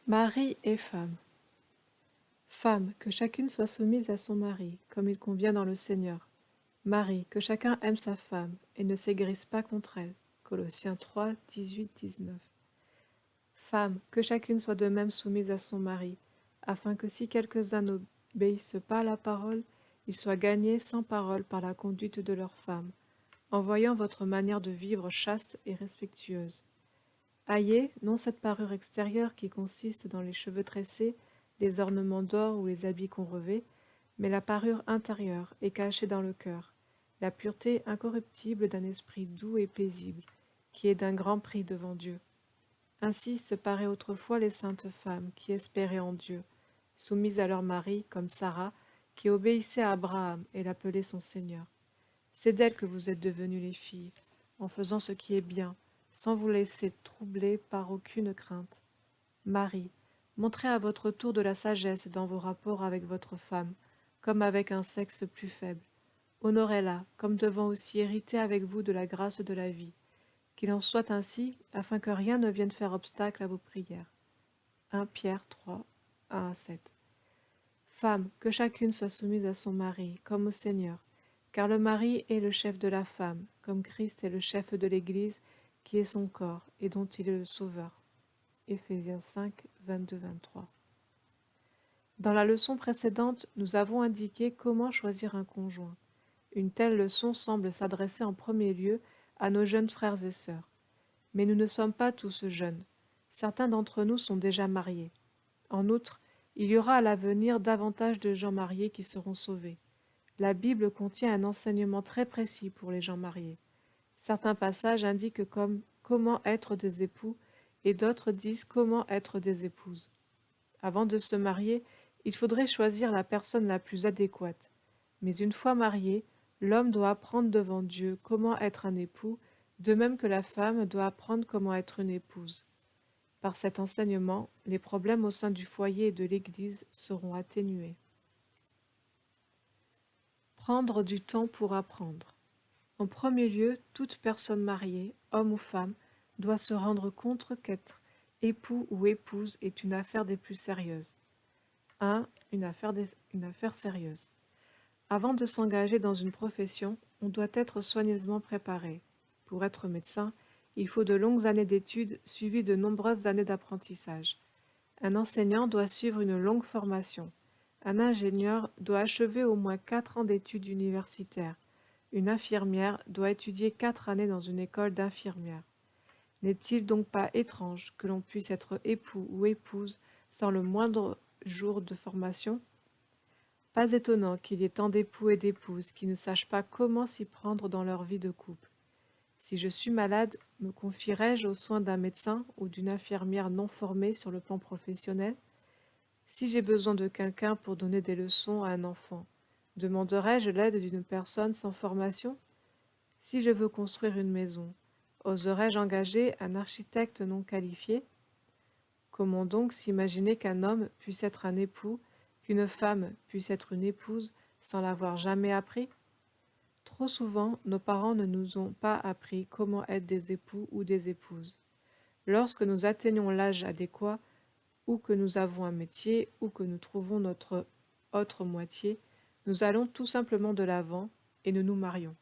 Mari et femme. Femme, que chacune soit soumise à son mari, comme il convient dans le Seigneur. Mari, que chacun aime sa femme, et ne s'aigrisse pas contre elle. Colossiens 3, 18, 19. Femme, que chacune soit de même soumise à son mari, afin que si quelques-uns n'obéissent pas à la parole, ils soient gagnés sans parole par la conduite de leur femme, en voyant votre manière de vivre chaste et respectueuse. Ayez, non cette parure extérieure qui consiste dans les cheveux tressés, les ornements d'or ou les habits qu'on revêt, mais la parure intérieure et cachée dans le cœur, la pureté incorruptible d'un esprit doux et paisible, qui est d'un grand prix devant Dieu. Ainsi se paraient autrefois les saintes femmes qui espéraient en Dieu, soumises à leur mari, comme Sarah, qui obéissait à Abraham et l'appelait son Seigneur. C'est d'elle que vous êtes devenues les filles, en faisant ce qui est bien, sans vous laisser troubler par aucune crainte. Marie, montrez à votre tour de la sagesse dans vos rapports avec votre femme, comme avec un sexe plus faible. Honorez-la, comme devant aussi hériter avec vous de la grâce de la vie. Qu'il en soit ainsi, afin que rien ne vienne faire obstacle à vos prières. 1 Pierre 3, 1 à 7. Femme, que chacune soit soumise à son mari, comme au Seigneur, car le mari est le chef de la femme, comme Christ est le chef de l'Église, qui est son corps, et dont il est le Sauveur. Éphésiens 5, 22-23. Dans la leçon précédente, nous avons indiqué comment choisir un conjoint. Une telle leçon semble s'adresser en premier lieu à nos jeunes frères et sœurs. Mais nous ne sommes pas tous jeunes. Certains d'entre nous sont déjà mariés. En outre, il y aura à l'avenir davantage de gens mariés qui seront sauvés. La Bible contient un enseignement très précis pour les gens mariés. Certains passages indiquent comme comment être des époux et d'autres disent comment être des épouses. Avant de se marier, il faudrait choisir la personne la plus adéquate. Mais une fois marié, l'homme doit apprendre devant Dieu comment être un époux, de même que la femme doit apprendre comment être une épouse. Par cet enseignement, les problèmes au sein du foyer et de l'Église seront atténués. Prendre du temps pour apprendre. En premier lieu, toute personne mariée, homme ou femme, doit se rendre compte qu'être époux ou épouse est une affaire des plus sérieuses. 1. Une affaire sérieuse. Avant de s'engager dans une profession, on doit être soigneusement préparé. Pour être médecin, il faut de longues années d'études suivies de nombreuses années d'apprentissage. Un enseignant doit suivre une longue formation. Un ingénieur doit achever au moins 4 ans d'études universitaires. Une infirmière doit étudier 4 années dans une école d'infirmières. N'est-il donc pas étrange que l'on puisse être époux ou épouse sans le moindre jour de formation? Pas étonnant qu'il y ait tant d'époux et d'épouses qui ne sachent pas comment s'y prendre dans leur vie de couple. Si je suis malade, me confierai-je aux soins d'un médecin ou d'une infirmière non formée sur le plan professionnel? Si j'ai besoin de quelqu'un pour donner des leçons à un enfant, demanderai-je l'aide d'une personne sans formation? Si je veux construire une maison, oserais-je engager un architecte non qualifié? Comment donc s'imaginer qu'un homme puisse être un époux, qu'une femme puisse être une épouse sans l'avoir jamais appris? Trop souvent, nos parents ne nous ont pas appris comment être des époux ou des épouses. Lorsque nous atteignons l'âge adéquat, ou que nous avons un métier, ou que nous trouvons notre autre moitié, nous allons tout simplement de l'avant et nous nous marions.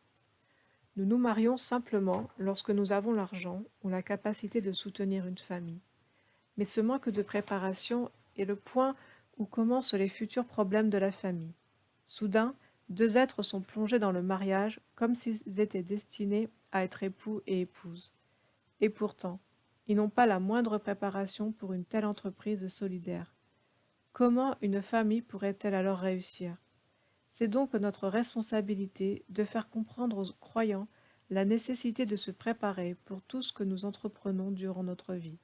Nous nous marions simplement lorsque nous avons l'argent ou la capacité de soutenir une famille. Mais ce manque de préparation est le point où commencent les futurs problèmes de la famille. Soudain, deux êtres sont plongés dans le mariage comme s'ils étaient destinés à être époux et épouses. Et pourtant, ils n'ont pas la moindre préparation pour une telle entreprise solidaire. Comment une famille pourrait-elle alors réussir? C'est donc notre responsabilité de faire comprendre aux croyants la nécessité de se préparer pour tout ce que nous entreprenons durant notre vie.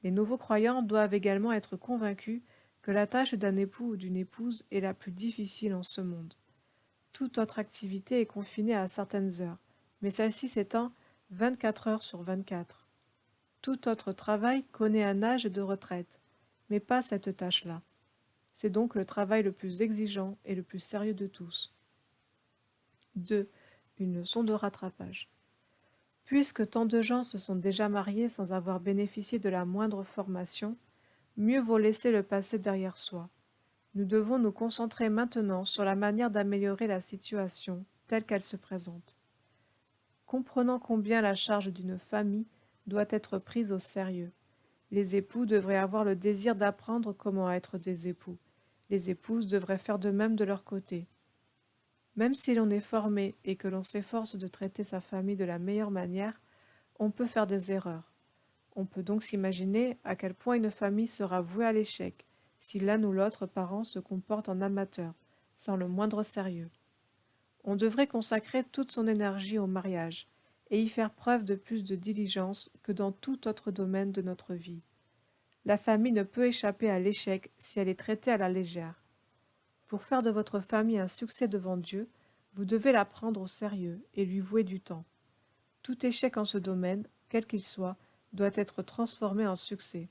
Les nouveaux croyants doivent également être convaincus que la tâche d'un époux ou d'une épouse est la plus difficile en ce monde. Toute autre activité est confinée à certaines heures, mais celle-ci s'étend 24 heures sur 24. Tout autre travail connaît un âge de retraite, mais pas cette tâche-là. C'est donc le travail le plus exigeant et le plus sérieux de tous. 2. Une leçon de rattrapage. Puisque tant de gens se sont déjà mariés sans avoir bénéficié de la moindre formation, Mieux vaut laisser le passé derrière soi. Nous devons nous concentrer maintenant sur la manière d'améliorer la situation telle qu'elle se présente. Comprenant combien la charge d'une famille doit être prise au sérieux, les époux devraient avoir le désir d'apprendre comment être des époux. Les épouses devraient faire de même de leur côté. Même si l'on est formé et que l'on s'efforce de traiter sa famille de la meilleure manière, on peut faire des erreurs. On peut donc s'imaginer à quel point une famille sera vouée à l'échec si l'un ou l'autre parent se comporte en amateur, sans le moindre sérieux. On devrait consacrer toute son énergie au mariage et y faire preuve de plus de diligence que dans tout autre domaine de notre vie. La famille ne peut échapper à l'échec si elle est traitée à la légère. Pour faire de votre famille un succès devant Dieu, vous devez la prendre au sérieux et lui vouer du temps. Tout échec en ce domaine, quel qu'il soit, doit être transformé en succès.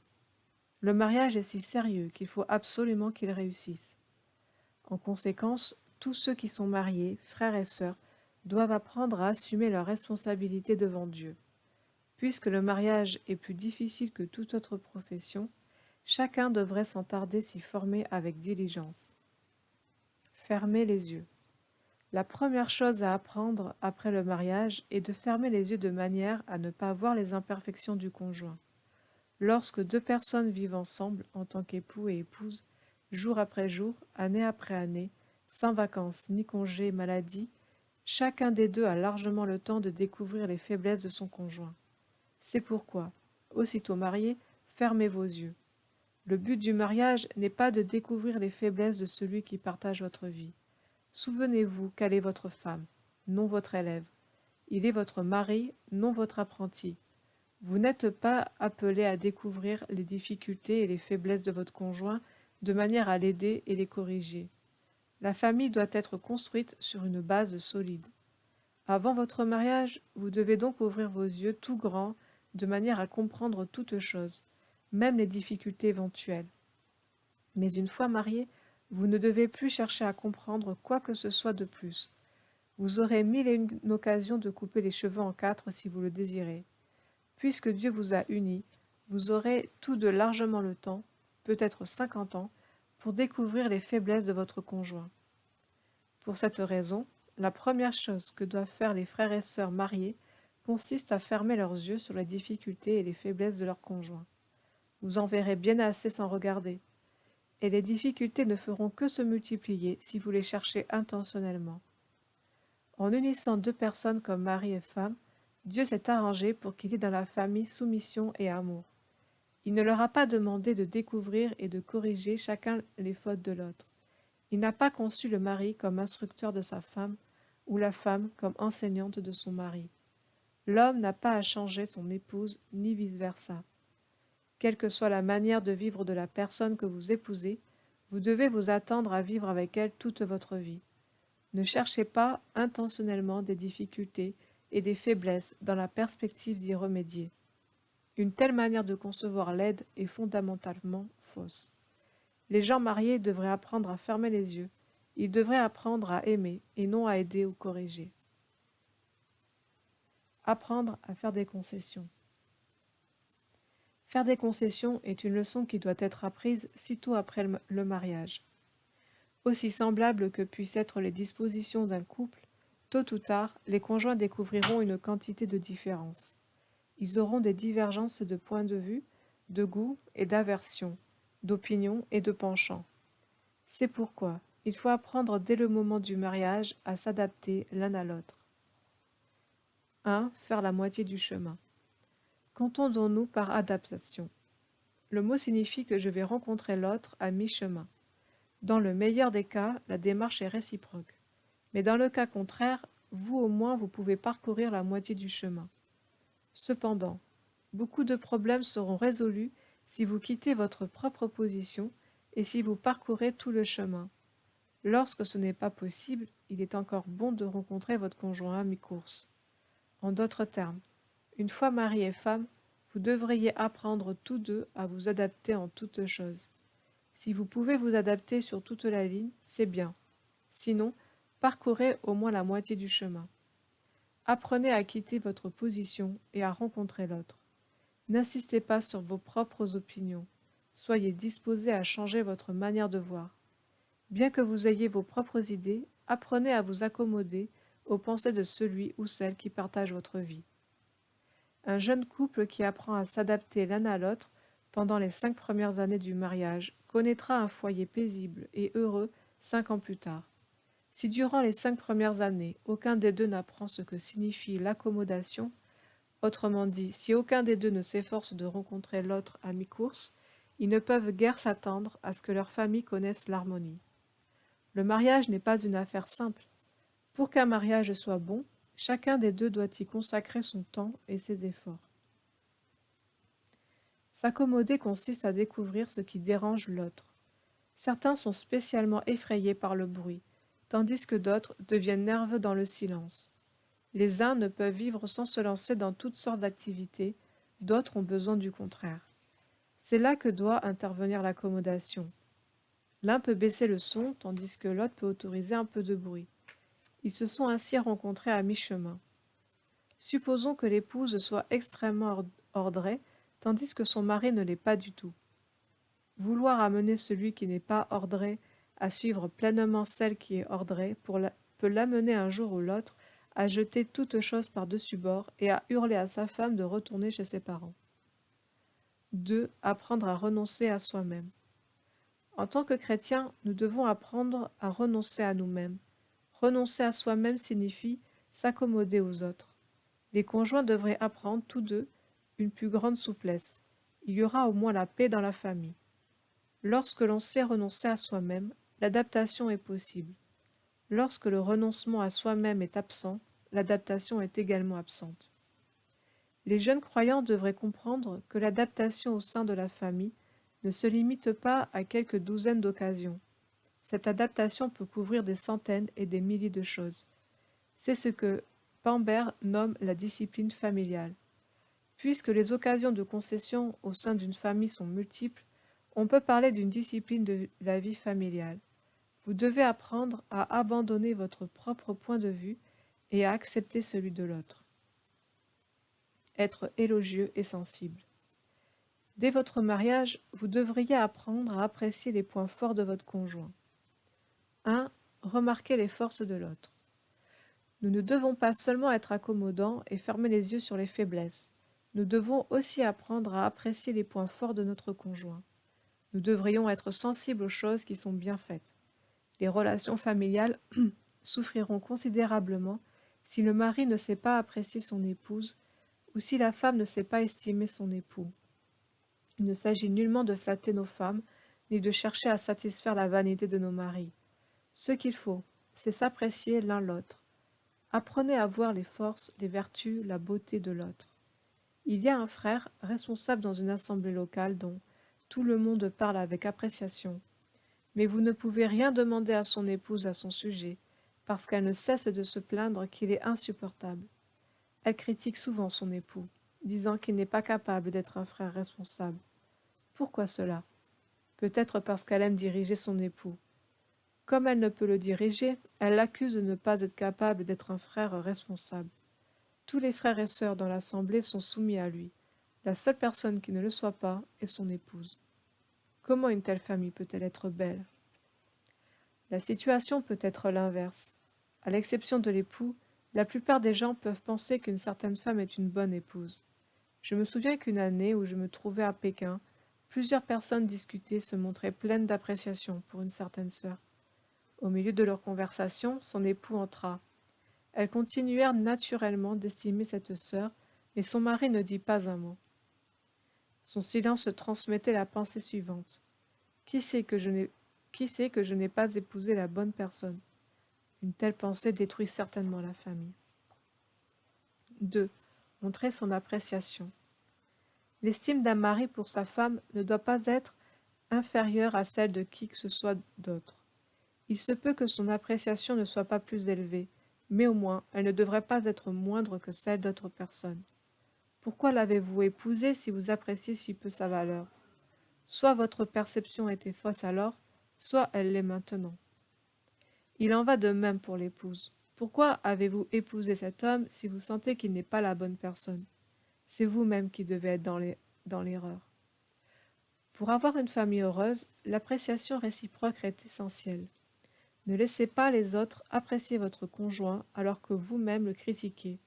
Le mariage est si sérieux qu'il faut absolument qu'il réussisse. En conséquence, tous ceux qui sont mariés, frères et sœurs, doivent apprendre à assumer leurs responsabilités devant Dieu. Puisque le mariage est plus difficile que toute autre profession, chacun devrait s'attarder s'y former avec diligence. Fermer les yeux. La première chose à apprendre après le mariage est de fermer les yeux de manière à ne pas voir les imperfections du conjoint. Lorsque deux personnes vivent ensemble en tant qu'époux et épouse, jour après jour, année après année, sans vacances ni congés, maladie, chacun des deux a largement le temps de découvrir les faiblesses de son conjoint. C'est pourquoi, aussitôt mariés, fermez vos yeux. Le but du mariage n'est pas de découvrir les faiblesses de celui qui partage votre vie. Souvenez-vous qu'elle est votre femme, non votre élève. Il est votre mari, non votre apprenti. Vous n'êtes pas appelé à découvrir les difficultés et les faiblesses de votre conjoint de manière à l'aider et les corriger. La famille doit être construite sur une base solide. Avant votre mariage, vous devez donc ouvrir vos yeux tout grands de manière à comprendre toutes choses, même les difficultés éventuelles. Mais une fois mariés, vous ne devez plus chercher à comprendre quoi que ce soit de plus. Vous aurez mille et une occasions de couper les cheveux en quatre si vous le désirez. Puisque Dieu vous a unis, vous aurez tout de largement le temps, peut-être 50 ans, pour découvrir les faiblesses de votre conjoint. Pour cette raison, la première chose que doivent faire les frères et sœurs mariés consiste à fermer leurs yeux sur les difficultés et les faiblesses de leur conjoint. Vous en verrez bien assez sans regarder. Et les difficultés ne feront que se multiplier si vous les cherchez intentionnellement. En unissant deux personnes comme mari et femme, Dieu s'est arrangé pour qu'il y ait dans la famille soumission et amour. Il ne leur a pas demandé de découvrir et de corriger chacun les fautes de l'autre. Il n'a pas conçu le mari comme instructeur de sa femme ou la femme comme enseignante de son mari. L'homme n'a pas à changer son épouse ni vice-versa. Quelle que soit la manière de vivre de la personne que vous épousez, vous devez vous attendre à vivre avec elle toute votre vie. Ne cherchez pas intentionnellement des difficultés et des faiblesses dans la perspective d'y remédier. Une telle manière de concevoir l'aide est fondamentalement fausse. Les gens mariés devraient apprendre à fermer les yeux. Ils devraient apprendre à aimer et non à aider ou corriger. Apprendre à faire des concessions. Faire des concessions est une leçon qui doit être apprise sitôt après le mariage. Aussi semblables que puissent être les dispositions d'un couple, tôt ou tard, les conjoints découvriront une quantité de différences. Ils auront des divergences de points de vue, de goût et d'aversion, d'opinion et de penchant. C'est pourquoi il faut apprendre dès le moment du mariage à s'adapter l'un à l'autre. 1. Faire la moitié du chemin. Qu'entendons-nous par adaptation? Le mot signifie que je vais rencontrer l'autre à mi-chemin. Dans le meilleur des cas, la démarche est réciproque. Mais dans le cas contraire, vous au moins vous pouvez parcourir la moitié du chemin. Cependant, beaucoup de problèmes seront résolus si vous quittez votre propre position et si vous parcourez tout le chemin. Lorsque ce n'est pas possible, il est encore bon de rencontrer votre conjoint à mi-course. En d'autres termes, une fois mari et femme, vous devriez apprendre tous deux à vous adapter en toutes choses. Si vous pouvez vous adapter sur toute la ligne, c'est bien. Sinon, parcourez au moins la moitié du chemin. Apprenez à quitter votre position et à rencontrer l'autre. N'insistez pas sur vos propres opinions. soyez disposé à changer votre manière de voir. Bien que vous ayez vos propres idées, apprenez à vous accommoder aux pensées de celui ou celle qui partage votre vie. Un jeune couple qui apprend à s'adapter l'un à l'autre pendant les 5 premières années du mariage connaîtra un foyer paisible et heureux 5 ans plus tard. Si durant les 5 premières années, aucun des deux n'apprend ce que signifie l'accommodation, autrement dit, si aucun des deux ne s'efforce de rencontrer l'autre à mi-course, ils ne peuvent guère s'attendre à ce que leur famille connaisse l'harmonie. Le mariage n'est pas une affaire simple. Pour qu'un mariage soit bon, chacun des deux doit y consacrer son temps et ses efforts. S'accommoder consiste à découvrir ce qui dérange l'autre. Certains sont spécialement effrayés par le bruit, tandis que d'autres deviennent nerveux dans le silence. Les uns ne peuvent vivre sans se lancer dans toutes sortes d'activités, d'autres ont besoin du contraire. C'est là que doit intervenir l'accommodation. L'un peut baisser le son, tandis que l'autre peut autoriser un peu de bruit. Ils se sont ainsi rencontrés à mi-chemin. Supposons que l'épouse soit extrêmement ordrée, tandis que son mari ne l'est pas du tout. Vouloir amener celui qui n'est pas ordré à suivre pleinement celle qui est ordrée peut l'amener un jour ou l'autre à jeter toute chose par-dessus bord et à hurler à sa femme de retourner chez ses parents. 2. Apprendre à renoncer à soi-même. En tant que chrétiens, nous devons apprendre à renoncer à nous-mêmes. Renoncer à soi-même signifie s'accommoder aux autres. Les conjoints devraient apprendre tous deux une plus grande souplesse. Il y aura au moins la paix dans la famille. Lorsque l'on sait renoncer à soi-même, l'adaptation est possible. Lorsque le renoncement à soi-même est absent, l'adaptation est également absente. Les jeunes croyants devraient comprendre que l'adaptation au sein de la famille ne se limite pas à quelques douzaines d'occasions. Cette adaptation peut couvrir des centaines et des milliers de choses. C'est ce que Pambert nomme la discipline familiale. Puisque les occasions de concession au sein d'une famille sont multiples, on peut parler d'une discipline de la vie familiale. Vous devez apprendre à abandonner votre propre point de vue et à accepter celui de l'autre. Être élogieux et sensible. Dès votre mariage, vous devriez apprendre à apprécier les points forts de votre conjoint. 1. Remarquer les forces de l'autre. Nous ne devons pas seulement être accommodants et fermer les yeux sur les faiblesses. Nous devons aussi apprendre à apprécier les points forts de notre conjoint. Nous devrions être sensibles aux choses qui sont bien faites. Les relations familiales souffriront considérablement si le mari ne sait pas apprécier son épouse ou si la femme ne sait pas estimer son époux. Il ne s'agit nullement de flatter nos femmes, ni de chercher à satisfaire la vanité de nos maris. Ce qu'il faut, c'est s'apprécier l'un l'autre. Apprenez à voir les forces, les vertus, la beauté de l'autre. Il y a un frère responsable dans une assemblée locale dont tout le monde parle avec appréciation. Mais vous ne pouvez rien demander à son épouse à son sujet, parce qu'elle ne cesse de se plaindre qu'il est insupportable. Elle critique souvent son époux, disant qu'il n'est pas capable d'être un frère responsable. Pourquoi cela? Peut-être parce qu'elle aime diriger son époux. Comme elle ne peut le diriger, elle l'accuse de ne pas être capable d'être un frère responsable. Tous les frères et sœurs dans l'assemblée sont soumis à lui. La seule personne qui ne le soit pas est son épouse. Comment une telle famille peut-elle être belle? La situation peut être l'inverse. À l'exception de l'époux, la plupart des gens peuvent penser qu'une certaine femme est une bonne épouse. Je me souviens qu'une année où je me trouvais à Pékin, plusieurs personnes discutaient, se montraient pleines d'appréciation pour une certaine sœur. Au milieu de leur conversation, son époux entra. Elles continuèrent naturellement d'estimer cette sœur, mais son mari ne dit pas un mot. Son silence transmettait la pensée suivante. Qui sait que je n'ai pas épousé la bonne personne? Une telle pensée détruit certainement la famille. 2. Montrer son appréciation. L'estime d'un mari pour sa femme ne doit pas être inférieure à celle de qui que ce soit d'autre. Il se peut que son appréciation ne soit pas plus élevée, mais au moins elle ne devrait pas être moindre que celle d'autres personnes. Pourquoi l'avez-vous épousée si vous appréciez si peu sa valeur? Soit votre perception était fausse alors, soit elle l'est maintenant. Il en va de même pour l'épouse. Pourquoi avez-vous épousé cet homme si vous sentez qu'il n'est pas la bonne personne? C'est vous-même qui devez être dans l'erreur. Pour avoir une famille heureuse, l'appréciation réciproque est essentielle. Ne laissez pas les autres apprécier votre conjoint alors que vous-même le critiquez.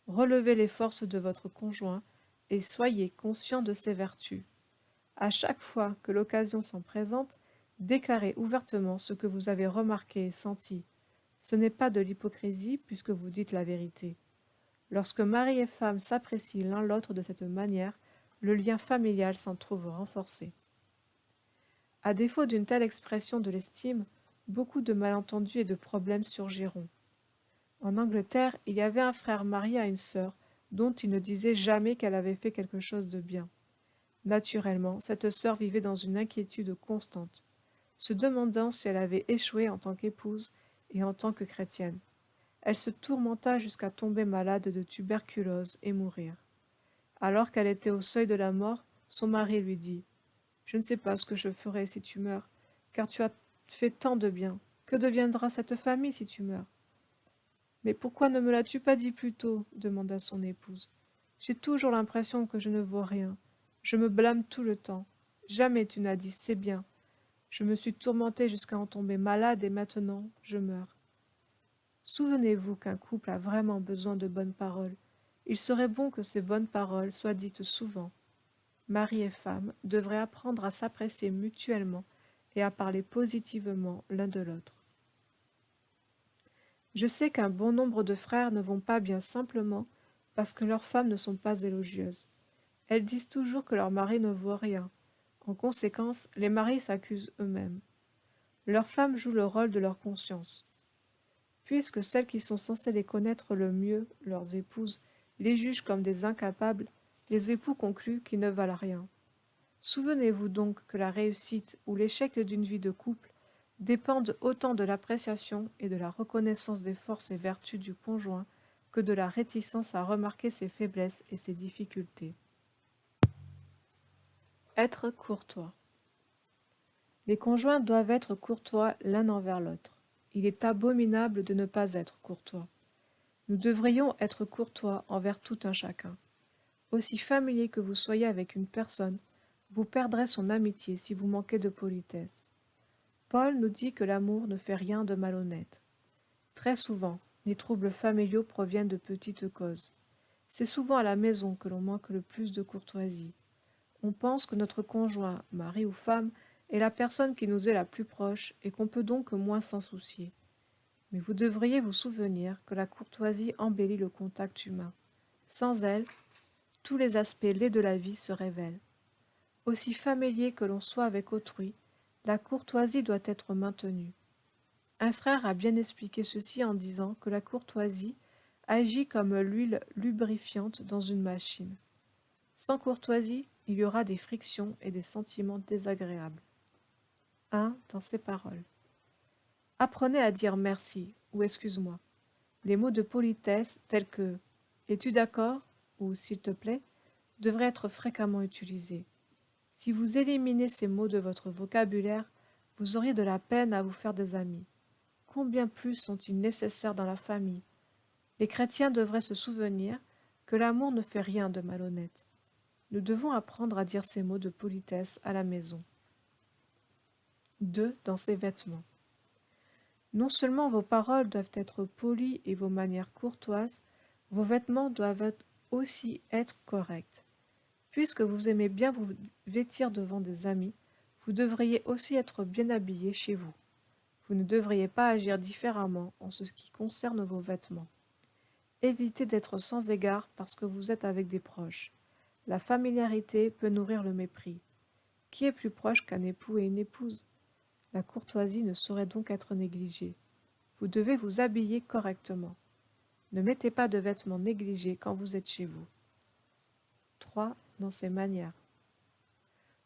Relevez les forces de votre conjoint et soyez conscient de ses vertus. À chaque fois que l'occasion s'en présente, déclarez ouvertement ce que vous avez remarqué et senti. Ce n'est pas de l'hypocrisie puisque vous dites la vérité. Lorsque mari et femme s'apprécient l'un l'autre de cette manière, le lien familial s'en trouve renforcé. À défaut d'une telle expression de l'estime, beaucoup de malentendus et de problèmes surgiront. En Angleterre, il y avait un frère marié à une sœur, dont il ne disait jamais qu'elle avait fait quelque chose de bien. Naturellement, cette sœur vivait dans une inquiétude constante, se demandant si elle avait échoué en tant qu'épouse et en tant que chrétienne. Elle se tourmenta jusqu'à tomber malade de tuberculose et mourir. Alors qu'elle était au seuil de la mort, son mari lui dit « Je ne sais pas ce que je ferai si tu meurs, car tu as fait tant de bien. Que deviendra cette famille si tu meurs ?»« Mais pourquoi ne me l'as-tu pas dit plus tôt ?» demanda son épouse. « J'ai toujours l'impression que je ne vaux rien. Je me blâme tout le temps. Jamais tu n'as dit c'est bien. Je me suis tourmentée jusqu'à en tomber malade et maintenant je meurs. » Souvenez-vous qu'un couple a vraiment besoin de bonnes paroles. Il serait bon que ces bonnes paroles soient dites souvent. Mari et femme devraient apprendre à s'apprécier mutuellement et à parler positivement l'un de l'autre. Je sais qu'un bon nombre de frères ne vont pas bien simplement parce que leurs femmes ne sont pas élogieuses. Elles disent toujours que leur mari ne vaut rien. En conséquence, les maris s'accusent eux-mêmes. Leurs femmes jouent le rôle de leur conscience. Puisque celles qui sont censées les connaître le mieux, leurs épouses, les jugent comme des incapables, les époux concluent qu'ils ne valent rien. Souvenez-vous donc que la réussite ou l'échec d'une vie de couple dépendent autant de l'appréciation et de la reconnaissance des forces et vertus du conjoint que de la réticence à remarquer ses faiblesses et ses difficultés. Être courtois. Les conjoints doivent être courtois l'un envers l'autre. Il est abominable de ne pas être courtois. Nous devrions être courtois envers tout un chacun. Aussi familier que vous soyez avec une personne, vous perdrez son amitié si vous manquez de politesse. Paul nous dit que l'amour ne fait rien de malhonnête. Très souvent, les troubles familiaux proviennent de petites causes. C'est souvent à la maison que l'on manque le plus de courtoisie. On pense que notre conjoint, mari ou femme, est la personne qui nous est la plus proche et qu'on peut donc moins s'en soucier. Mais vous devriez vous souvenir que la courtoisie embellit le contact humain. Sans elle, tous les aspects laids de la vie se révèlent. Aussi familier que l'on soit avec autrui, la courtoisie doit être maintenue. Un frère a bien expliqué ceci en disant que la courtoisie agit comme l'huile lubrifiante dans une machine. Sans courtoisie, il y aura des frictions et des sentiments désagréables. 1. Dans ses paroles. Apprenez à dire merci ou excuse-moi. Les mots de politesse tels que es-tu d'accord ou s'il te plaît devraient être fréquemment utilisés. Si vous éliminez ces mots de votre vocabulaire, vous auriez de la peine à vous faire des amis. Combien plus sont-ils nécessaires dans la famille? Les chrétiens devraient se souvenir que l'amour ne fait rien de malhonnête. Nous devons apprendre à dire ces mots de politesse à la maison. 2. Dans ses vêtements. Non seulement vos paroles doivent être polies et vos manières courtoises, vos vêtements doivent aussi être corrects. Puisque vous aimez bien vous vêtir devant des amis, vous devriez aussi être bien habillé chez vous. Vous ne devriez pas agir différemment en ce qui concerne vos vêtements. Évitez d'être sans égard parce que vous êtes avec des proches. La familiarité peut nourrir le mépris. Qui est plus proche qu'un époux et une épouse? La courtoisie ne saurait donc être négligée. Vous devez vous habiller correctement. Ne mettez pas de vêtements négligés quand vous êtes chez vous. 3. Dans ses manières.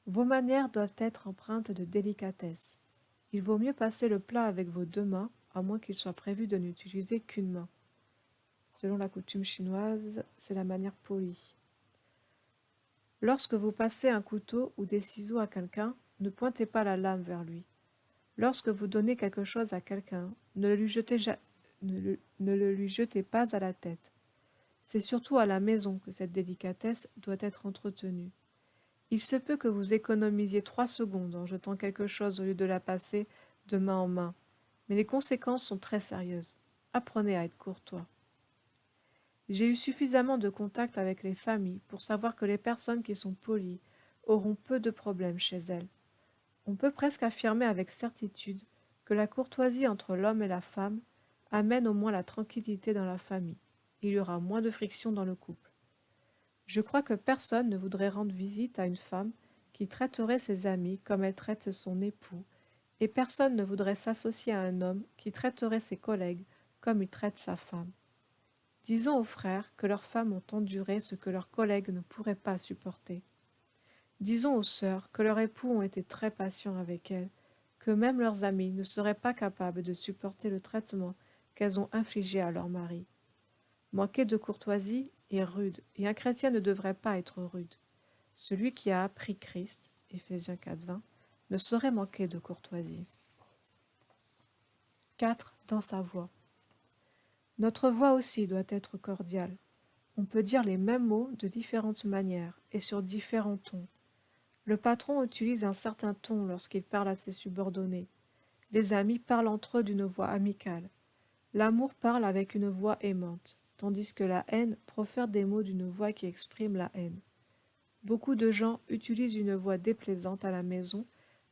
Vos manières doivent être empreintes de délicatesse. Il vaut mieux passer le plat avec vos deux mains, à moins qu'il soit prévu de n'utiliser qu'une main. Selon la coutume chinoise, c'est la manière polie. Lorsque vous passez un couteau ou des ciseaux à quelqu'un, ne pointez pas la lame vers lui. Lorsque vous donnez quelque chose à quelqu'un, ne le lui jetez pas à la tête. C'est surtout à la maison que cette délicatesse doit être entretenue. Il se peut que vous économisiez 3 secondes en jetant quelque chose au lieu de la passer de main en main, mais les conséquences sont très sérieuses. Apprenez à être courtois. J'ai eu suffisamment de contact avec les familles pour savoir que les personnes qui sont polies auront peu de problèmes chez elles. On peut presque affirmer avec certitude que la courtoisie entre l'homme et la femme amène au moins la tranquillité dans la famille. Il y aura moins de friction dans le couple. Je crois que personne ne voudrait rendre visite à une femme qui traiterait ses amis comme elle traite son époux, et personne ne voudrait s'associer à un homme qui traiterait ses collègues comme il traite sa femme. Disons aux frères que leurs femmes ont enduré ce que leurs collègues ne pourraient pas supporter. Disons aux sœurs que leurs époux ont été très patients avec elles, que même leurs amis ne seraient pas capables de supporter le traitement qu'elles ont infligé à leur mari. Manquer de courtoisie est rude, et un chrétien ne devrait pas être rude. Celui qui a appris Christ, Éphésiens 4:20, ne saurait manquer de courtoisie. 4. Dans sa voix. Notre voix aussi doit être cordiale. On peut dire les mêmes mots de différentes manières et sur différents tons. Le patron utilise un certain ton lorsqu'il parle à ses subordonnés. Les amis parlent entre eux d'une voix amicale. L'amour parle avec une voix aimante, tandis que la haine profère des mots d'une voix qui exprime la haine. Beaucoup de gens utilisent une voix déplaisante à la maison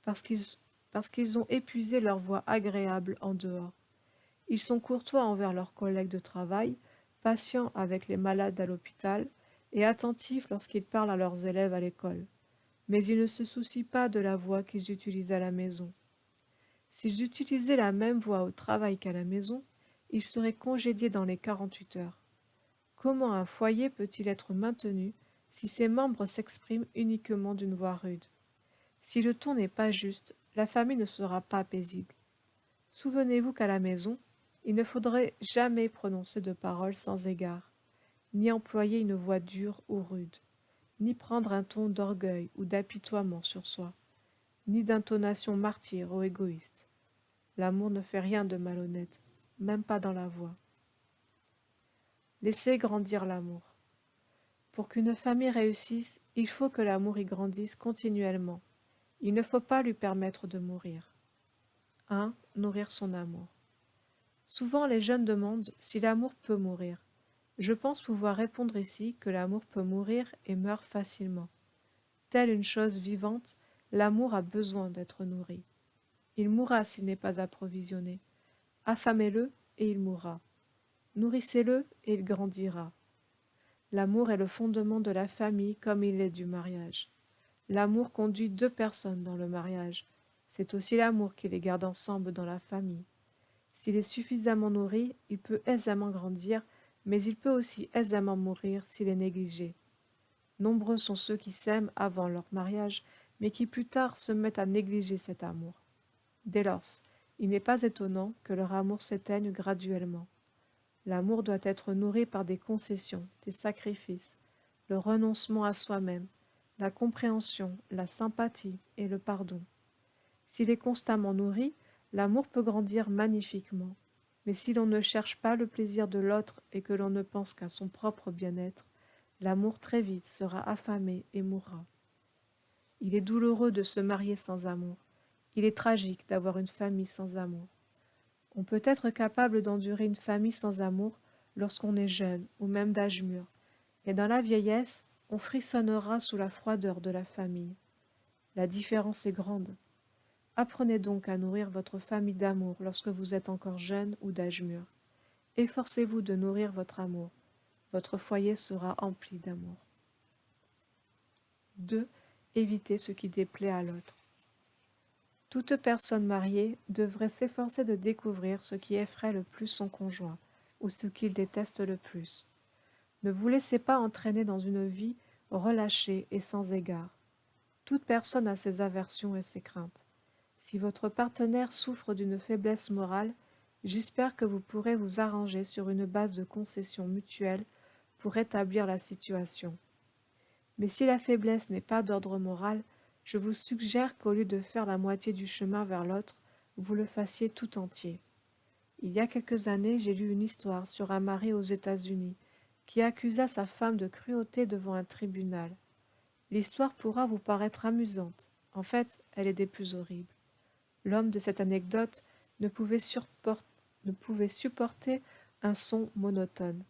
parce qu'ils ont épuisé leur voix agréable en dehors. Ils sont courtois envers leurs collègues de travail, patients avec les malades à l'hôpital et attentifs lorsqu'ils parlent à leurs élèves à l'école. Mais ils ne se soucient pas de la voix qu'ils utilisent à la maison. S'ils utilisaient la même voix au travail qu'à la maison, ils seraient congédiés dans les 48 heures. Comment un foyer peut-il être maintenu si ses membres s'expriment uniquement d'une voix rude? Si le ton n'est pas juste, la famille ne sera pas paisible. Souvenez-vous qu'à la maison, il ne faudrait jamais prononcer de paroles sans égard, ni employer une voix dure ou rude, ni prendre un ton d'orgueil ou d'apitoiement sur soi, ni d'intonation martyre ou égoïste. L'amour ne fait rien de malhonnête, même pas dans la voix. Laissez grandir l'amour. Pour qu'une famille réussisse, il faut que l'amour y grandisse continuellement. Il ne faut pas lui permettre de mourir. 1. Nourrir son amour. Souvent les jeunes demandent si l'amour peut mourir. Je pense pouvoir répondre ici que l'amour peut mourir et meurt facilement. Telle une chose vivante, l'amour a besoin d'être nourri. Il mourra s'il n'est pas approvisionné. Affamez-le et il mourra. Nourrissez-le et il grandira. L'amour est le fondement de la famille comme il est du mariage. L'amour conduit 2 personnes dans le mariage. C'est aussi l'amour qui les garde ensemble dans la famille. S'il est suffisamment nourri, il peut aisément grandir, mais il peut aussi aisément mourir s'il est négligé. Nombreux sont ceux qui s'aiment avant leur mariage, mais qui plus tard se mettent à négliger cet amour. Dès lors, il n'est pas étonnant que leur amour s'éteigne graduellement. L'amour doit être nourri par des concessions, des sacrifices, le renoncement à soi-même, la compréhension, la sympathie et le pardon. S'il est constamment nourri, l'amour peut grandir magnifiquement. Mais si l'on ne cherche pas le plaisir de l'autre et que l'on ne pense qu'à son propre bien-être, l'amour très vite sera affamé et mourra. Il est douloureux de se marier sans amour. Il est tragique d'avoir une famille sans amour. On peut être capable d'endurer une famille sans amour lorsqu'on est jeune ou même d'âge mûr, et dans la vieillesse, on frissonnera sous la froideur de la famille. La différence est grande. Apprenez donc à nourrir votre famille d'amour lorsque vous êtes encore jeune ou d'âge mûr. Efforcez-vous de nourrir votre amour. Votre foyer sera empli d'amour. 2. Évitez ce qui déplaît à l'autre. Toute personne mariée devrait s'efforcer de découvrir ce qui effraie le plus son conjoint ou ce qu'il déteste le plus. Ne vous laissez pas entraîner dans une vie relâchée et sans égard. Toute personne a ses aversions et ses craintes. Si votre partenaire souffre d'une faiblesse morale, j'espère que vous pourrez vous arranger sur une base de concession mutuelle pour rétablir la situation. Mais si la faiblesse n'est pas d'ordre moral, je vous suggère qu'au lieu de faire la moitié du chemin vers l'autre, vous le fassiez tout entier. Il y a quelques années, j'ai lu une histoire sur un mari aux États-Unis qui accusa sa femme de cruauté devant un tribunal. L'histoire pourra vous paraître amusante. En fait, elle est des plus horribles. L'homme de cette anecdote ne pouvait, ne pouvait supporter un son monotone.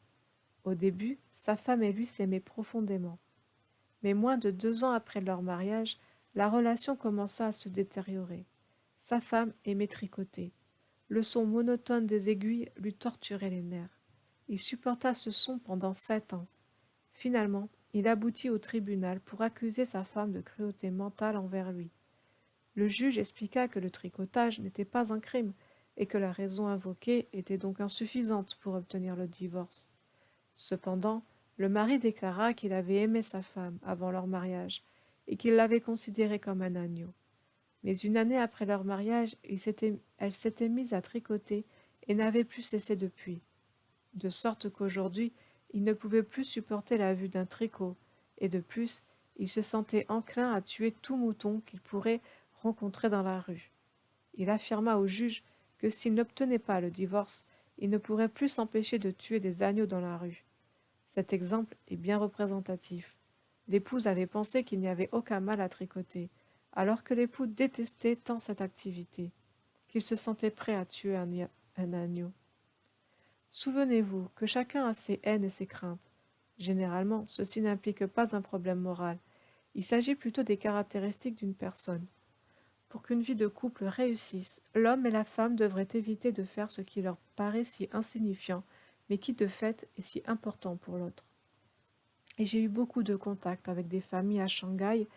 Au début, sa femme et lui s'aimaient profondément. Mais moins de 2 ans après leur mariage, la relation commença à se détériorer. Sa femme aimait tricoter. Le son monotone des aiguilles lui torturait les nerfs. Il supporta ce son pendant 7 ans. Finalement, il aboutit au tribunal pour accuser sa femme de cruauté mentale envers lui. Le juge expliqua que le tricotage n'était pas un crime et que la raison invoquée était donc insuffisante pour obtenir le divorce. Cependant, le mari déclara qu'il avait aimé sa femme avant leur mariage et qu'il l'avait considérée comme un agneau. Mais une année après leur mariage, elle s'était mise à tricoter et n'avait plus cessé depuis. De sorte qu'aujourd'hui, il ne pouvait plus supporter la vue d'un tricot, et de plus, il se sentait enclin à tuer tout mouton qu'il pourrait rencontrer dans la rue. Il affirma au juge que s'il n'obtenait pas le divorce, il ne pourrait plus s'empêcher de tuer des agneaux dans la rue. Cet exemple est bien représentatif. L'épouse avait pensé qu'il n'y avait aucun mal à tricoter, alors que l'époux détestait tant cette activité, qu'il se sentait prêt à tuer un agneau. Souvenez-vous que chacun a ses haines et ses craintes. Généralement, ceci n'implique pas un problème moral. Il s'agit plutôt des caractéristiques d'une personne. Pour qu'une vie de couple réussisse, l'homme et la femme devraient éviter de faire ce qui leur paraît si insignifiant, mais qui de fait est si important pour l'autre. Et j'ai eu beaucoup de contacts avec des familles à Shanghai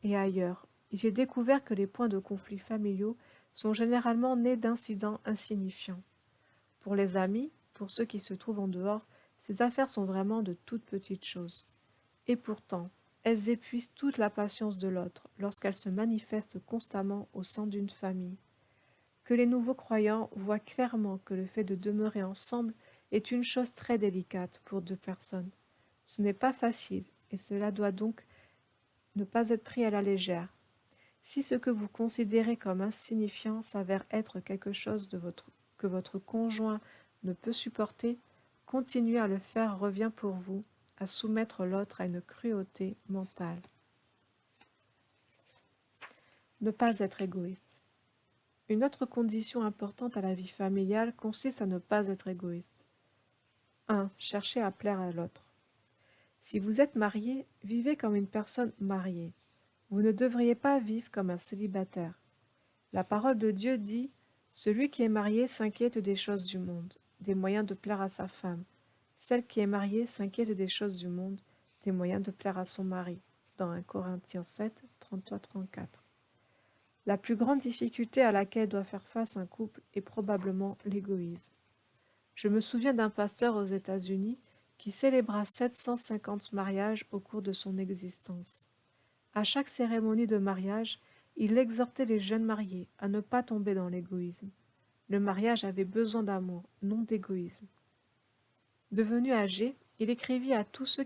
et ailleurs, et j'ai découvert que les points de conflit familiaux sont généralement nés d'incidents insignifiants. Pour les amis, pour ceux qui se trouvent en dehors, ces affaires sont vraiment de toutes petites choses. Et pourtant, elles épuisent toute la patience de l'autre lorsqu'elles se manifestent constamment au sein d'une famille. Que les nouveaux croyants voient clairement que le fait de demeurer ensemble est une chose très délicate pour 2 personnes. Ce n'est pas facile, et cela doit donc ne pas être pris à la légère. Si ce que vous considérez comme insignifiant s'avère être quelque chose que votre conjoint ne peut supporter, continuer à le faire revient pour vous à soumettre l'autre à une cruauté mentale. Ne pas être égoïste. Une autre condition importante à la vie familiale consiste à ne pas être égoïste. 1. Chercher à plaire à l'autre. Si vous êtes marié, vivez comme une personne mariée. Vous ne devriez pas vivre comme un célibataire. La parole de Dieu dit « Celui qui est marié s'inquiète des choses du monde, des moyens de plaire à sa femme. Celle qui est mariée s'inquiète des choses du monde, des moyens de plaire à son mari. » Dans 1 Corinthiens 7, 33-34. La plus grande difficulté à laquelle doit faire face un couple est probablement l'égoïsme. Je me souviens d'un pasteur aux États-Unis qui célébra 750 mariages au cours de son existence. À chaque cérémonie de mariage, il exhortait les jeunes mariés à ne pas tomber dans l'égoïsme. Le mariage avait besoin d'amour, non d'égoïsme. Devenu âgé, il écrivit à tous ceux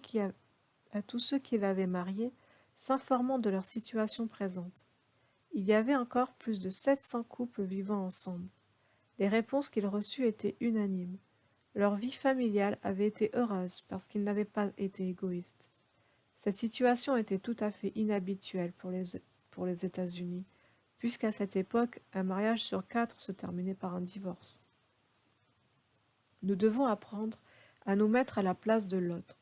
qu'il avait mariés, s'informant de leur situation présente. Il y avait encore plus de 700 couples vivant ensemble. Les réponses qu'il reçut étaient unanimes. Leur vie familiale avait été heureuse parce qu'ils n'avaient pas été égoïstes. Cette situation était tout à fait inhabituelle pour les États-Unis, puisqu'à cette époque, un mariage sur 4 se terminait par un divorce. Nous devons apprendre à nous mettre à la place de l'autre,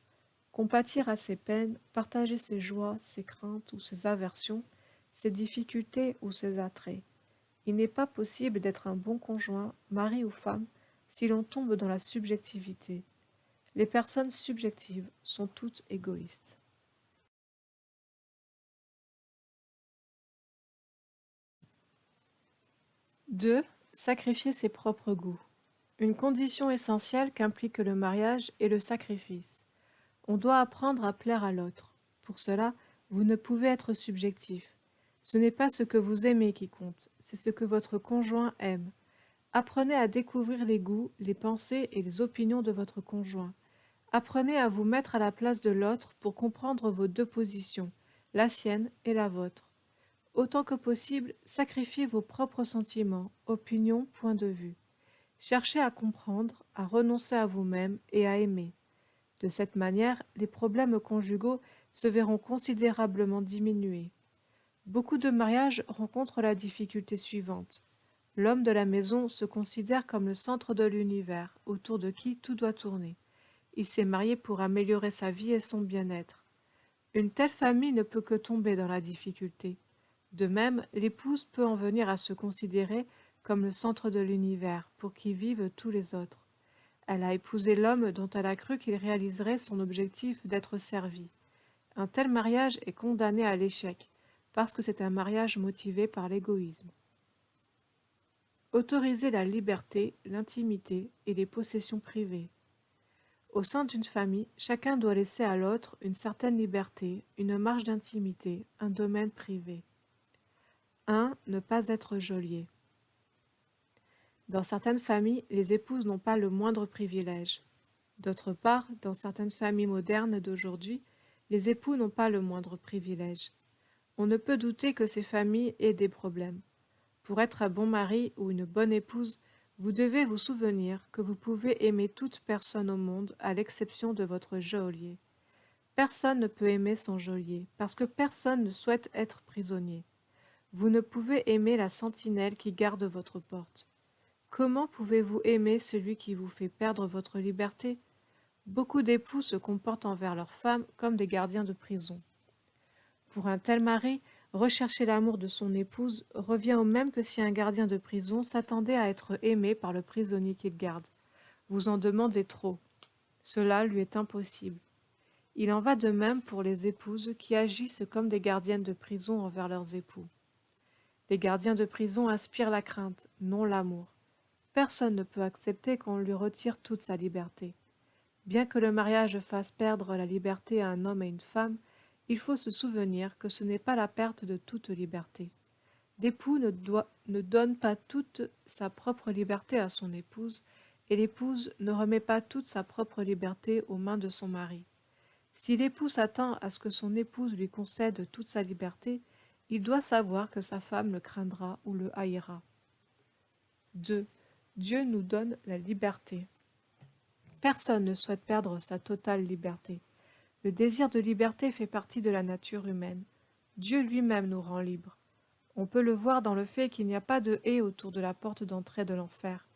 compatir à ses peines, partager ses joies, ses craintes ou ses aversions, ses difficultés ou ses attraits. Il n'est pas possible d'être un bon conjoint, mari ou femme, si l'on tombe dans la subjectivité. Les personnes subjectives sont toutes égoïstes. 2. Sacrifier ses propres goûts. Une condition essentielle qu'implique le mariage est le sacrifice. On doit apprendre à plaire à l'autre. Pour cela, vous ne pouvez être subjectif. Ce n'est pas ce que vous aimez qui compte, c'est ce que votre conjoint aime. Apprenez à découvrir les goûts, les pensées et les opinions de votre conjoint. Apprenez à vous mettre à la place de l'autre pour comprendre vos 2 positions, la sienne et la vôtre. Autant que possible, sacrifiez vos propres sentiments, opinions, points de vue. Cherchez à comprendre, à renoncer à vous-même et à aimer. De cette manière, les problèmes conjugaux se verront considérablement diminuées. Beaucoup de mariages rencontrent la difficulté suivante. L'homme de la maison se considère comme le centre de l'univers, autour de qui tout doit tourner. Il s'est marié pour améliorer sa vie et son bien-être. Une telle famille ne peut que tomber dans la difficulté. De même, l'épouse peut en venir à se considérer comme le centre de l'univers, pour qui vivent tous les autres. Elle a épousé l'homme dont elle a cru qu'il réaliserait son objectif d'être servi. Un tel mariage est condamné à l'échec, parce que c'est un mariage motivé par l'égoïsme. Autoriser la liberté, l'intimité et les possessions privées. Au sein d'une famille, chacun doit laisser à l'autre une certaine liberté, une marge d'intimité, un domaine privé. 1. Ne pas être geôlier. Dans certaines familles, les épouses n'ont pas le moindre privilège. D'autre part, dans certaines familles modernes d'aujourd'hui, les époux n'ont pas le moindre privilège. On ne peut douter que ces familles aient des problèmes. Pour être un bon mari ou une bonne épouse, vous devez vous souvenir que vous pouvez aimer toute personne au monde à l'exception de votre geôlier. Personne ne peut aimer son geôlier, parce que personne ne souhaite être prisonnier. Vous ne pouvez aimer la sentinelle qui garde votre porte. Comment pouvez-vous aimer celui qui vous fait perdre votre liberté? Beaucoup d'époux se comportent envers leurs femmes comme des gardiens de prison. Pour un tel mari, rechercher l'amour de son épouse revient au même que si un gardien de prison s'attendait à être aimé par le prisonnier qu'il garde. Vous en demandez trop. Cela lui est impossible. Il en va de même pour les épouses qui agissent comme des gardiennes de prison envers leurs époux. Les gardiens de prison aspirent la crainte, non l'amour. Personne ne peut accepter qu'on lui retire toute sa liberté. Bien que le mariage fasse perdre la liberté à un homme et une femme, il faut se souvenir que ce n'est pas la perte de toute liberté. L'époux ne donne pas toute sa propre liberté à son épouse, et l'épouse ne remet pas toute sa propre liberté aux mains de son mari. Si l'époux s'attend à ce que son épouse lui concède toute sa liberté, il doit savoir que sa femme le craindra ou le haïra. 2. Dieu nous donne la liberté. Personne ne souhaite perdre sa totale liberté. Le désir de liberté fait partie de la nature humaine. Dieu lui-même nous rend libres. On peut le voir dans le fait qu'il n'y a pas de haie autour de la porte d'entrée de l'enfer.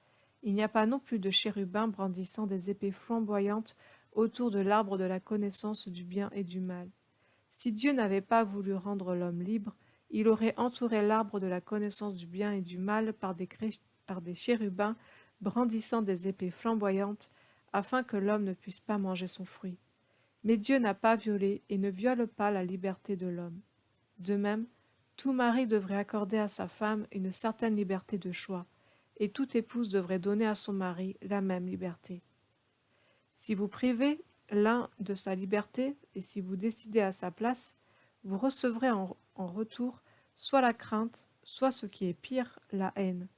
Il n'y a pas non plus de chérubins brandissant des épées flamboyantes autour de l'arbre de la connaissance du bien et du mal. Si Dieu n'avait pas voulu rendre l'homme libre, il aurait entouré l'arbre de la connaissance du bien et du mal par des chérubins brandissant des épées flamboyantes, afin que l'homme ne puisse pas manger son fruit. Mais Dieu n'a pas violé et ne viole pas la liberté de l'homme. De même, tout mari devrait accorder à sa femme une certaine liberté de choix, et toute épouse devrait donner à son mari la même liberté. Si vous privez l'un de sa liberté, et si vous décidez à sa place, vous recevrez en retour soit la crainte, soit ce qui est pire, la haine.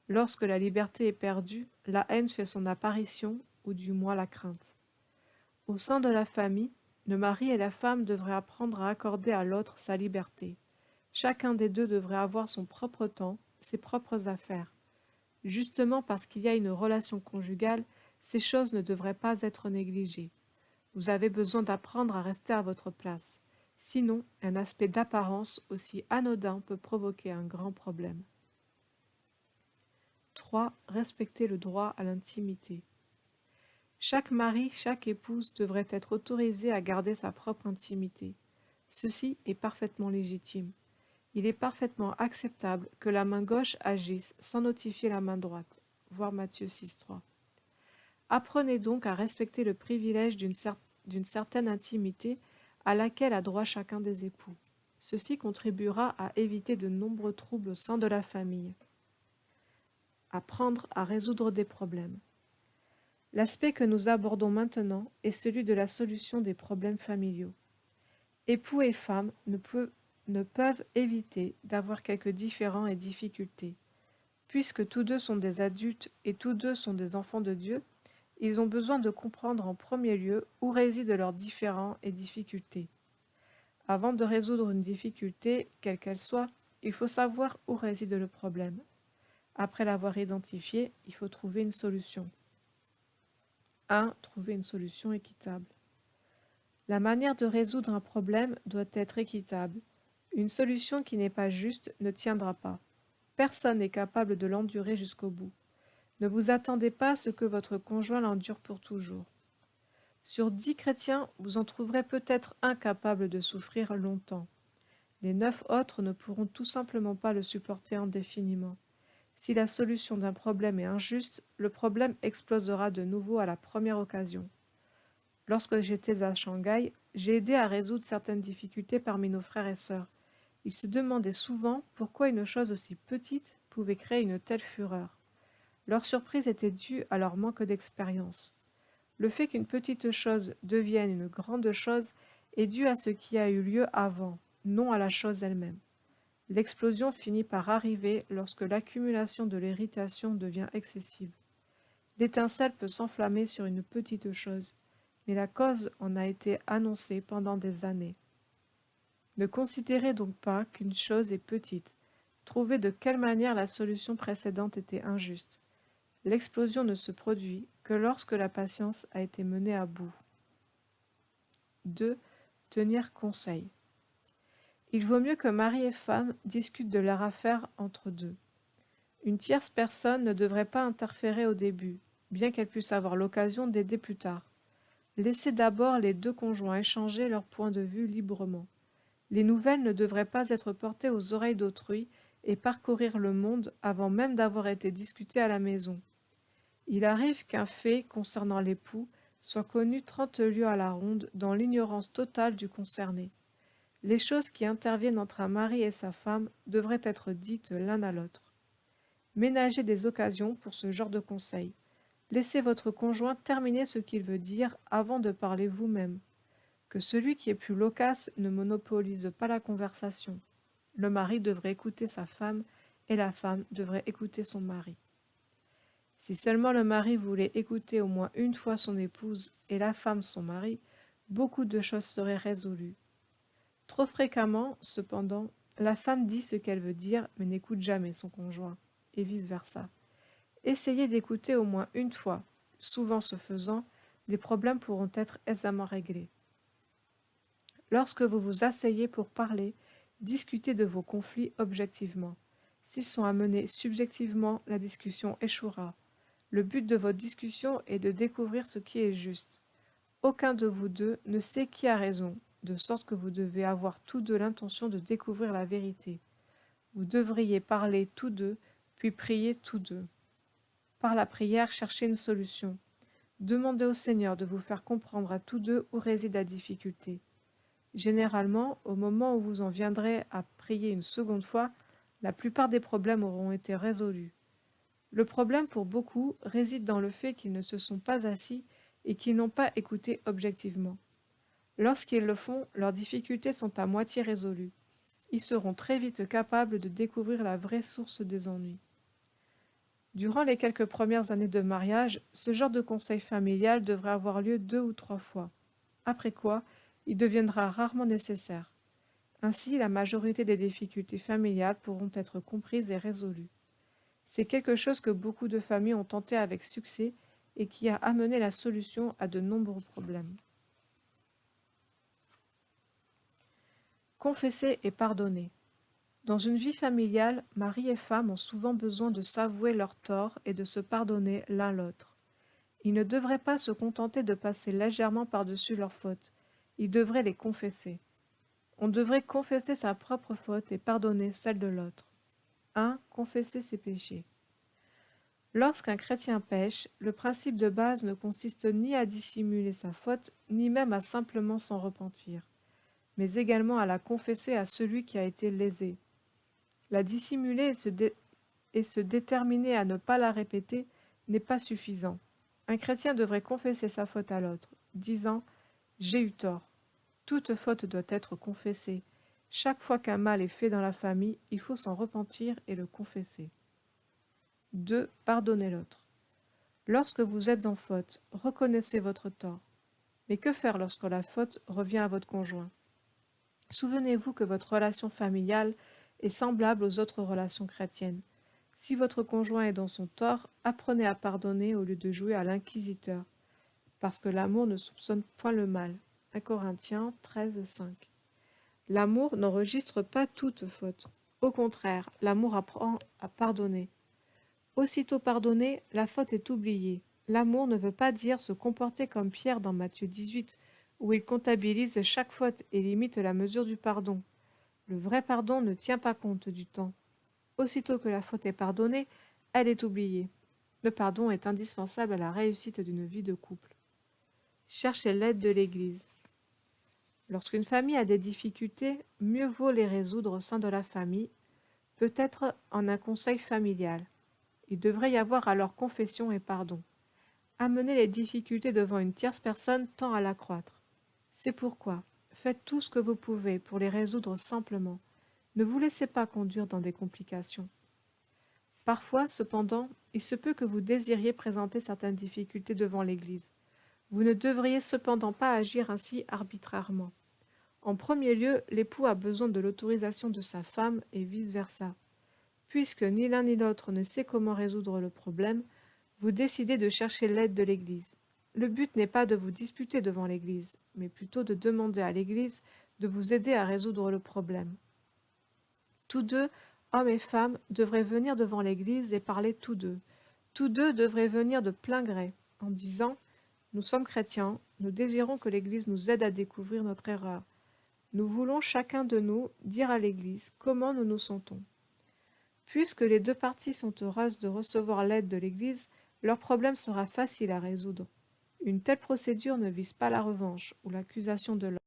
Lorsque la liberté est perdue, la haine fait son apparition, ou du moins la crainte. Au sein de la famille, le mari et la femme devraient apprendre à accorder à l'autre sa liberté. Chacun des deux devrait avoir son propre temps, ses propres affaires. Justement parce qu'il y a une relation conjugale, ces choses ne devraient pas être négligées. Vous avez besoin d'apprendre à rester à votre place. Sinon, un aspect d'apparence aussi anodin peut provoquer un grand problème. 3. Respecter le droit à l'intimité. Chaque mari, chaque épouse devrait être autorisé à garder sa propre intimité. Ceci est parfaitement légitime. Il est parfaitement acceptable que la main gauche agisse sans notifier la main droite. Voir Matthieu 6.3. Apprenez donc à respecter le privilège d'une certaine intimité à laquelle a droit chacun des époux. Ceci contribuera à éviter de nombreux troubles au sein de la famille. Apprendre à résoudre des problèmes. L'aspect que nous abordons maintenant est celui de la solution des problèmes familiaux. Époux et femmes ne peuvent éviter d'avoir quelques différends et difficultés. Puisque tous deux sont des adultes et tous deux sont des enfants de Dieu, ils ont besoin de comprendre en premier lieu où résident leurs différends et difficultés. Avant de résoudre une difficulté, quelle qu'elle soit, il faut savoir où réside le problème. Après l'avoir identifié, il faut trouver une solution. 1. Trouver une solution équitable. La manière de résoudre un problème doit être équitable. Une solution qui n'est pas juste ne tiendra pas. Personne n'est capable de l'endurer jusqu'au bout. Ne vous attendez pas à ce que votre conjoint l'endure pour toujours. Sur 10 chrétiens, vous en trouverez peut-être un capable de souffrir longtemps. Les 9 autres ne pourront tout simplement pas le supporter indéfiniment. Si la solution d'un problème est injuste, le problème explosera de nouveau à la première occasion. Lorsque j'étais à Shanghai, j'ai aidé à résoudre certaines difficultés parmi nos frères et sœurs. Ils se demandaient souvent pourquoi une chose aussi petite pouvait créer une telle fureur. Leur surprise était due à leur manque d'expérience. Le fait qu'une petite chose devienne une grande chose est dû à ce qui a eu lieu avant, non à la chose elle-même. L'explosion finit par arriver lorsque l'accumulation de l'irritation devient excessive. L'étincelle peut s'enflammer sur une petite chose, mais la cause en a été annoncée pendant des années. Ne considérez donc pas qu'une chose est petite. Trouvez de quelle manière la solution précédente était injuste. L'explosion ne se produit que lorsque la patience a été menée à bout. 2. Tenir conseil. Il vaut mieux que mari et femme discutent de leur affaire entre deux. Une tierce personne ne devrait pas interférer au début, bien qu'elle puisse avoir l'occasion d'aider plus tard. Laissez d'abord les deux conjoints échanger leur point de vue librement. Les nouvelles ne devraient pas être portées aux oreilles d'autrui et parcourir le monde avant même d'avoir été discutées à la maison. Il arrive qu'un fait concernant l'époux soit connu 30 lieues à la ronde dans l'ignorance totale du concerné. Les choses qui interviennent entre un mari et sa femme devraient être dites l'un à l'autre. Ménagez des occasions pour ce genre de conseils. Laissez votre conjoint terminer ce qu'il veut dire avant de parler vous-même. Que celui qui est plus loquace ne monopolise pas la conversation. Le mari devrait écouter sa femme et la femme devrait écouter son mari. Si seulement le mari voulait écouter au moins une fois son épouse et la femme son mari, beaucoup de choses seraient résolues. Trop fréquemment, cependant, la femme dit ce qu'elle veut dire mais n'écoute jamais son conjoint, et vice-versa. Essayez d'écouter au moins une fois. Souvent ce faisant, les problèmes pourront être aisément réglés. Lorsque vous vous asseyez pour parler, discutez de vos conflits objectivement. S'ils sont amenés subjectivement, la discussion échouera. Le but de votre discussion est de découvrir ce qui est juste. Aucun de vous deux ne sait qui a raison, de sorte que vous devez avoir tous deux l'intention de découvrir la vérité. Vous devriez parler tous deux, puis prier tous deux. Par la prière, cherchez une solution. Demandez au Seigneur de vous faire comprendre à tous deux où réside la difficulté. Généralement, au moment où vous en viendrez à prier une seconde fois, la plupart des problèmes auront été résolus. Le problème pour beaucoup réside dans le fait qu'ils ne se sont pas assis et qu'ils n'ont pas écouté objectivement. Lorsqu'ils le font, leurs difficultés sont à moitié résolues. Ils seront très vite capables de découvrir la vraie source des ennuis. Durant les quelques premières années de mariage, ce genre de conseil familial devrait avoir lieu 2 ou 3 fois, après quoi il deviendra rarement nécessaire. Ainsi, la majorité des difficultés familiales pourront être comprises et résolues. C'est quelque chose que beaucoup de familles ont tenté avec succès et qui a amené la solution à de nombreux problèmes. Confesser et pardonner. Dans une vie familiale, mari et femme ont souvent besoin de s'avouer leurs torts et de se pardonner l'un l'autre. Ils ne devraient pas se contenter de passer légèrement par-dessus leurs fautes. Ils devraient les confesser. On devrait confesser sa propre faute et pardonner celle de l'autre. 1. Confesser ses péchés. Lorsqu'un chrétien pêche, le principe de base ne consiste ni à dissimuler sa faute, ni même à simplement s'en repentir, mais également à la confesser à celui qui a été lésé. La dissimuler et se déterminer à ne pas la répéter n'est pas suffisant. Un chrétien devrait confesser sa faute à l'autre, disant « J'ai eu tort ». Toute faute doit être confessée. Chaque fois qu'un mal est fait dans la famille, il faut s'en repentir et le confesser. 2. Pardonnez l'autre. Lorsque vous êtes en faute, reconnaissez votre tort. Mais que faire lorsque la faute revient à votre conjoint? Souvenez-vous que votre relation familiale est semblable aux autres relations chrétiennes. Si votre conjoint est dans son tort, apprenez à pardonner au lieu de jouer à l'inquisiteur, parce que l'amour ne soupçonne point le mal. 1 Corinthiens 13:5. L'amour n'enregistre pas toute faute. Au contraire, l'amour apprend à pardonner. Aussitôt pardonné, la faute est oubliée. L'amour ne veut pas dire se comporter comme Pierre dans Matthieu 18, où il comptabilise chaque faute et limite la mesure du pardon. Le vrai pardon ne tient pas compte du temps. Aussitôt que la faute est pardonnée, elle est oubliée. Le pardon est indispensable à la réussite d'une vie de couple. Cherchez l'aide de l'Église. Lorsqu'une famille a des difficultés, mieux vaut les résoudre au sein de la famille, peut-être en un conseil familial. Il devrait y avoir alors confession et pardon. Amener les difficultés devant une tierce personne tend à l'accroître. C'est pourquoi, faites tout ce que vous pouvez pour les résoudre simplement. Ne vous laissez pas conduire dans des complications. Parfois, cependant, il se peut que vous désiriez présenter certaines difficultés devant l'Église. Vous ne devriez cependant pas agir ainsi arbitrairement. En premier lieu, l'époux a besoin de l'autorisation de sa femme et vice-versa. Puisque ni l'un ni l'autre ne sait comment résoudre le problème, vous décidez de chercher l'aide de l'Église. Le but n'est pas de vous disputer devant l'Église, mais plutôt de demander à l'Église de vous aider à résoudre le problème. Tous deux, hommes et femmes, devraient venir devant l'Église et parler tous deux. Tous deux devraient venir de plein gré, en disant « Nous sommes chrétiens, nous désirons que l'Église nous aide à découvrir notre erreur. Nous voulons chacun de nous dire à l'Église comment nous nous sentons. » Puisque les deux parties sont heureuses de recevoir l'aide de l'Église, leur problème sera facile à résoudre. Une telle procédure ne vise pas la revanche ou l'accusation de l'autre.